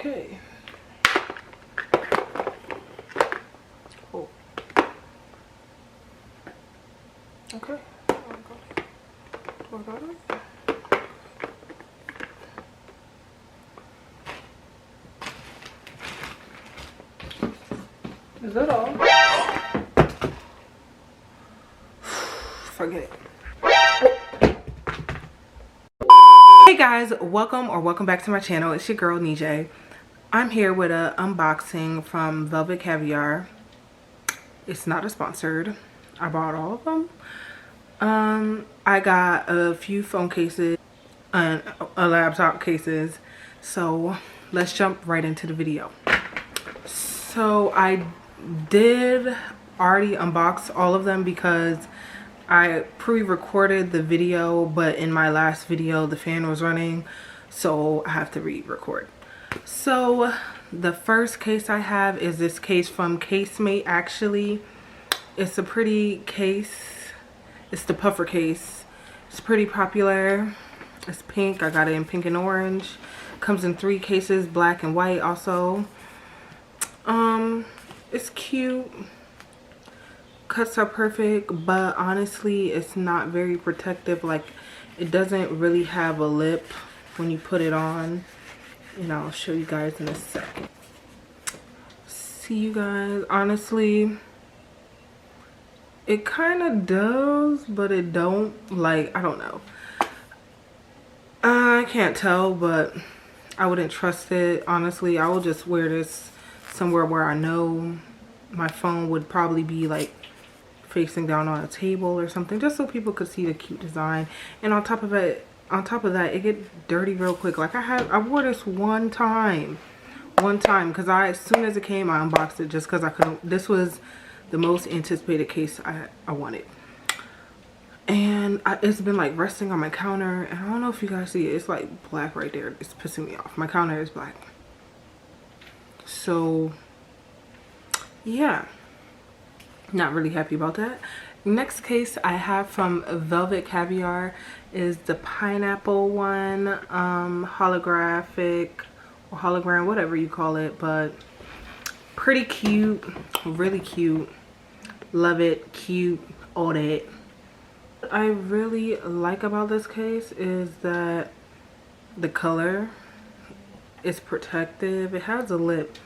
Okay. Oh. Okay. Is that all? Forget it. Hey guys, welcome back to my channel. It's your girl Nijay. I'm here with a unboxing from Velvet Caviar. It's not a sponsored. I bought all of them. I got a few phone cases and a laptop cases. So let's jump right into the video. So I did already unbox all of them because I pre-recorded the video, but in my last video the fan was running, so I have to re-record. So the first case I have is this case from Casemate. Actually, it's a pretty case. It's the puffer case. It's pretty popular. It's pink. I got it in pink and orange. Comes in 3 cases, black and white also. It's cute. Cuts are perfect, but honestly it's not very protective. Like, it doesn't really have a lip when you put it on, and I'll show you guys in a second. See, you guys, honestly it kind of does, but it don't. Like, I don't know, I can't tell, but I wouldn't trust it. Honestly, I will just wear this somewhere where I know my phone would probably be like facing down on a table or something, just so people could see the cute design. And on top of that, it get dirty real quick. Like, I wore this one time because as soon as it came, I unboxed it just because I couldn't. This was the most anticipated case I wanted, and it's been like resting on my counter, and I don't know if you guys see it. It's like black right there. It's pissing me off. My counter is black. So yeah, not really happy about that. Next case I have from Velvet Caviar is the pineapple one, holographic or hologram, whatever you call it, but pretty cute, really cute. Love it, cute, all that. What I really like about this case is that the color is protective. It has a lip.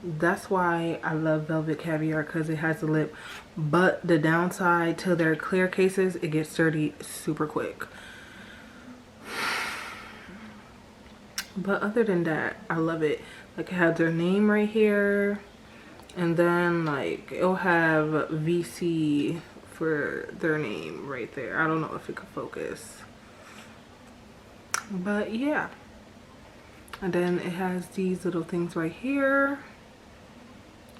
That's why I love Velvet Caviar, because it has a lip. But the downside to their clear cases, it gets dirty super quick. But other than that, I love it. Like, it has their name right here, and then like it'll have VC for their name right there. I don't know if it could focus, but yeah. And then it has these little things right here,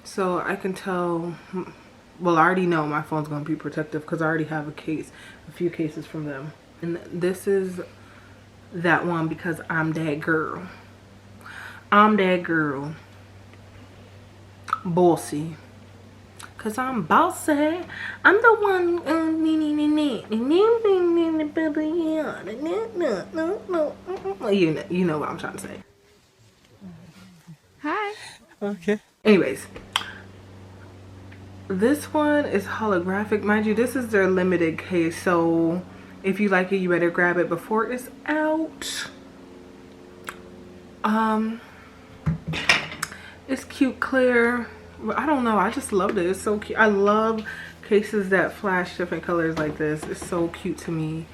so I can tell. Well, I already know my phone's gonna be protective because I already have a few cases from them. And this is that one because I'm that girl. I'm that girl. Bossy. Cause I'm bossy. I'm the one. You know what I'm trying to say. Hi. Okay. Anyways, this one is holographic. Mind you, this is their limited case, so if you like it, you better grab it before it's out. It's cute, clear. I don't know, I just love it. It's so cute. I love cases that flash different colors like this. It's so cute to me.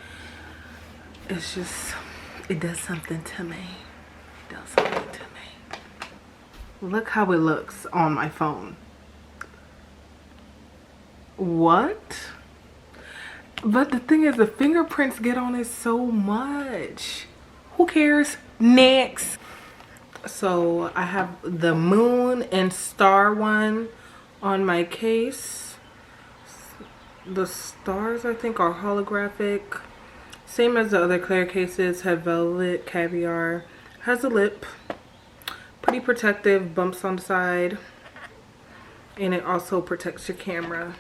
It's just, it does something to me. It does something to me. Look how it looks on my phone. What? But the thing is, the fingerprints get on it so much. Who cares? Next. So I have the moon and star one on my case. The stars, I think, are holographic. Same as the other clear cases. Have Velvet Caviar. Has a lip. Pretty protective. Bumps on the side. And it also protects your camera.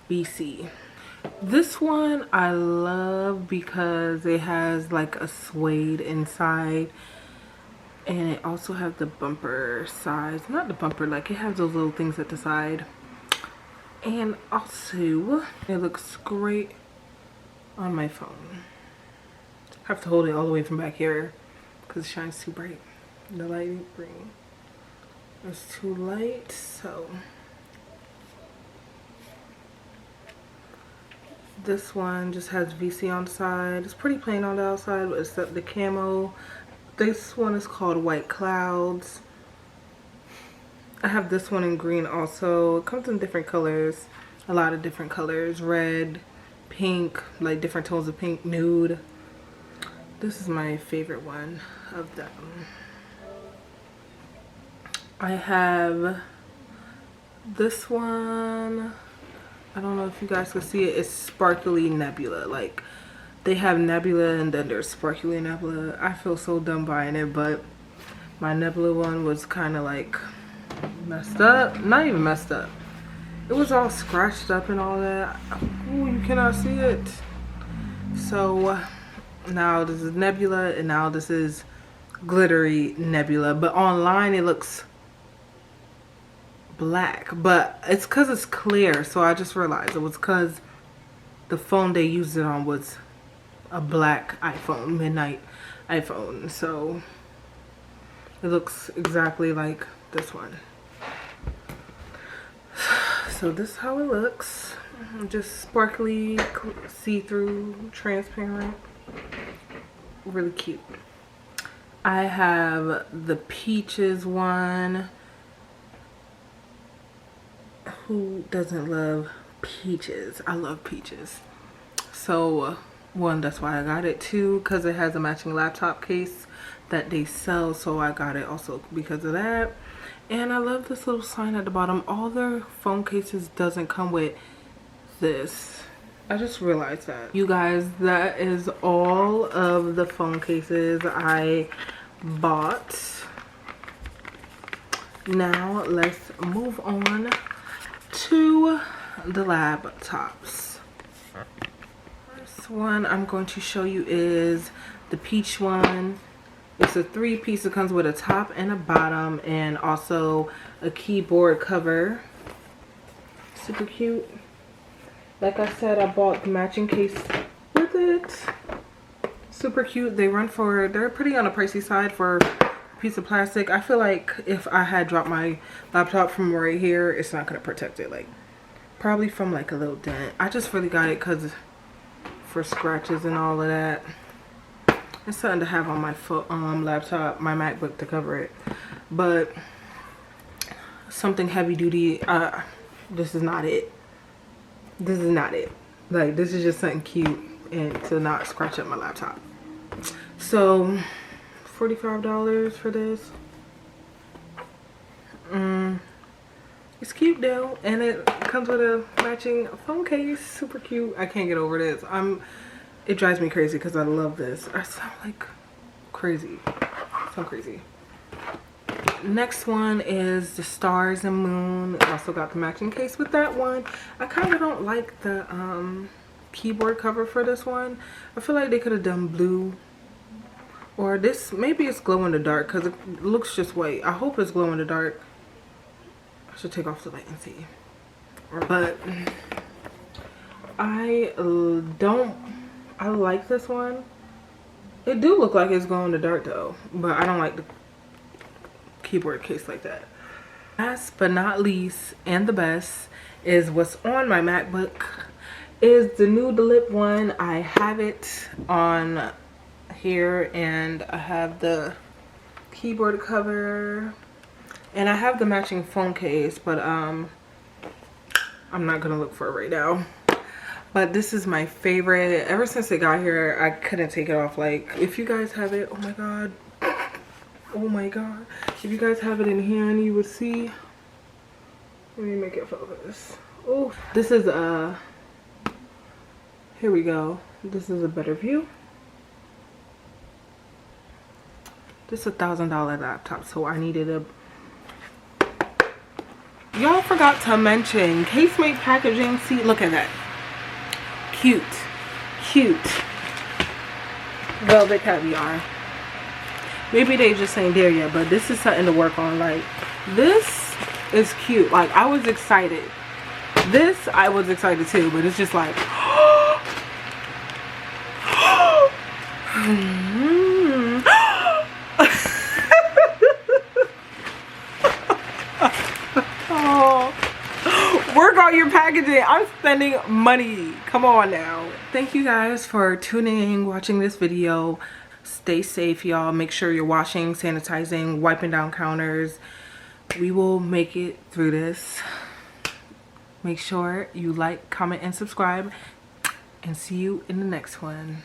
BC. This one I love because it has like a suede inside, And it also has the bumper size, not the bumper, like it has those little things at the side. And also it looks great on my phone. I have to hold it all the way from back here because it shines too bright. The lighting green is too light, so this one just has VC on the side. It's pretty plain on the outside, but except the camo. This one is called White Clouds. I have this one in green also. It comes in different colors, a lot of different colors, red, pink, like different tones of pink, nude. This is my favorite one of them. I have this one. I don't know if you guys can see it. It's Sparkly Nebula. Like, they have Nebula and then there's Sparkly Nebula. I feel so dumb buying it, but my Nebula one was kind of like messed up. Not even messed up. It was all scratched up and all that. Ooh, you cannot see it. So now this is Nebula and now this is glittery Nebula. But online it looks black, but it's because it's clear. So I just realized it was because the phone they used it on was a black iPhone, midnight iPhone. So it looks exactly like this one. So this is how it looks. Just sparkly, see-through, transparent. Really cute. I have the peaches one. Who doesn't love peaches? I love peaches. So one, that's why I got it. Two, because it has a matching laptop case that they sell, so I got it also because of that. And I love this little sign at the bottom. All their phone cases doesn't come with this. I just realized that. You guys, that is all of the phone cases I bought. Now let's move on to the laptops. First one I'm going to show you is the peach one. It's a 3-piece. It comes with a top and a bottom and also a keyboard cover. Super cute. Like I said, I bought the matching case with it. Super cute. They run for, they're pretty on the pricey side for a piece of plastic. I feel like if I had dropped my laptop from right here, it's not going to protect it. Like, probably from like a little dent. I just really got it because for scratches and all of that. It's something to have on my laptop, my MacBook, to cover it. But something heavy duty, this is not it. This is not it. Like, this is just something cute and to not scratch up my laptop. So $45 for this. It's cute though, and it comes with a matching phone case. Super cute. I can't get over this. It drives me crazy because I love this. I sound like crazy. I sound crazy. Next one is the Stars and Moon. I also got the matching case with that one. I kind of don't like the keyboard cover for this one. I feel like they could have done blue. Or this, maybe it's glow in the dark because it looks just white. I hope it's glow in the dark. I should take off the light and see. But I like this one. It do look like it's glow in the dark though, but I don't like the keyboard case like that. Last but not least, and the best, is what's on my MacBook. Is the new Blip one. I have it on here, and I have the keyboard cover, and I have the matching phone case, but I'm not gonna look for it right now. But this is my favorite. Ever since it got here, I couldn't take it off. Like, if you guys have it, oh my god, oh my god, if you guys have it in hand, you would see. Let me make it focus. Oh, this is here we go. This is a better view. This is $1,000 laptop, so I needed a. Y'all forgot to mention casemate packaging. See, look at that. Cute, cute. Velvet Caviar. Maybe they just ain't there yet, but this is something to work on. Like, this is cute. Like, I was excited. This, I was excited too, but it's just like, oh, work on your packaging. I'm spending money. Come on now. Thank you guys for tuning in, watching this video. Stay safe, y'all. Make sure you're washing, sanitizing, wiping down counters. We will make it through this. Make sure you like, comment, and subscribe. And see you in the next one.